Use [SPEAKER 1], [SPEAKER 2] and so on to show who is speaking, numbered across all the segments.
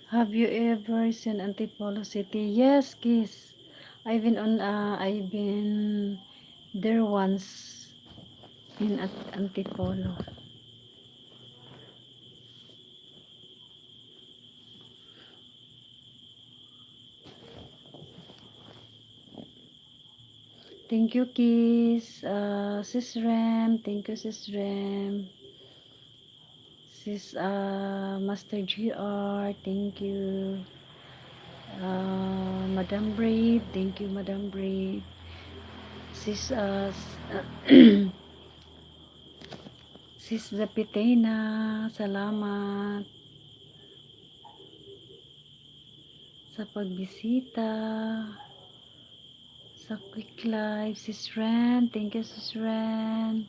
[SPEAKER 1] Have you ever seen Antipolo City? Yes, kiss. I've been there once in Antipolo. Thank you, kiss. Sis Rem. Thank you, Sis Rem. Sis Master GR. Thank you. Madam Brave. Thank you, Madam Brave. Sis Sis Zapitena. Salamat sa pagbisita sa Quick Live. Sis Ren, thank you, Sis Ren.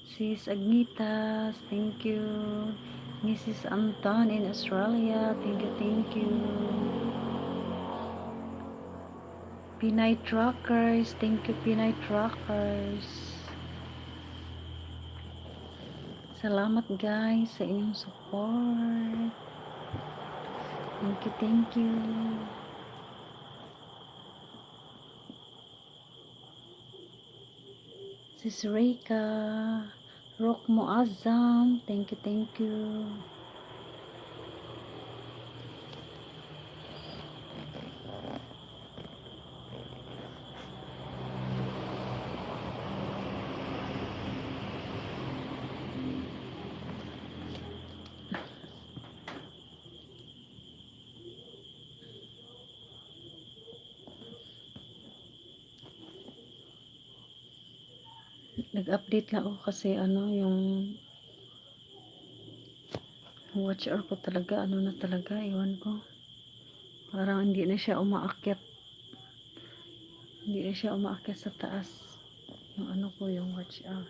[SPEAKER 1] Sis Agnitas, thank you. Mrs. Anton in Australia, thank you, thank you. Pinay Truckers, thank you, Pinay Truckers. Salamat guys sa inyong support. Thank you, thank you. Sis Reika, Rock Muazzam, thank you, thank you. Nag-update lang ako kasi yung watch hour ko talaga, na talaga, iwan ko. Parang hindi na siya umaakyat. Hindi na siya umaakyat sa taas. Yung ko, yung watch hour.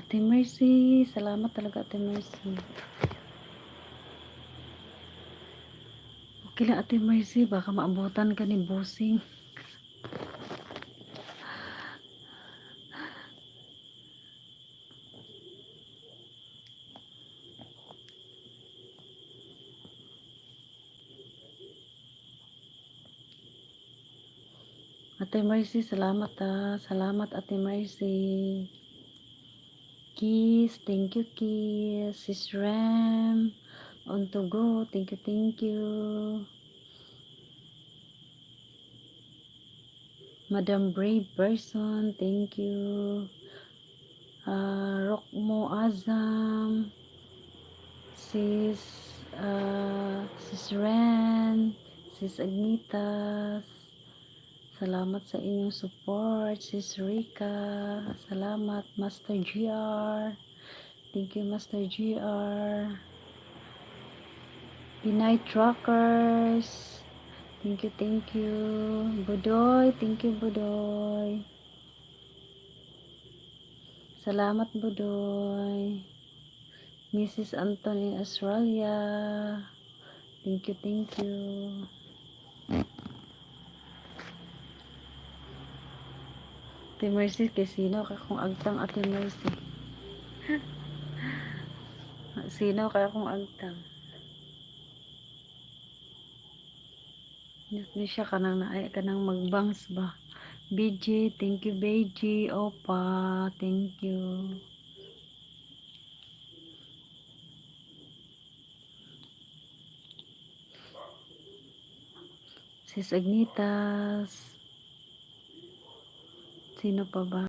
[SPEAKER 1] Ate Mercy, salamat talaga Ate Mercy. Okay lang Ate Mercy, baka maabutan ka ni Bossing. Ate Mercy, salamat Salamat Ate Mercy. Kiss, thank you Kiss. Sis Ram, on to go, thank you, thank you. Madam Brave Person, thank you. Rockmo Azam, Sis Ren, Sis Agnitas, salamat sa inyong support. Sis Rika, salamat. Master GR, thank you Master GR. Pinay Truckers, thank you, thank you. Budoy, thank you Budoy. Salamat Budoy. Mrs. Anton in Australia, thank you, thank you. Ate Mercy, kay sino ka kung agtang Ate Mercy? Sino ka kung agtang? Hindi siya kanang naay kanang magbangs ba? BG, thank you BG. Opa, thank you. Sis Agnitas. Sino pa ba?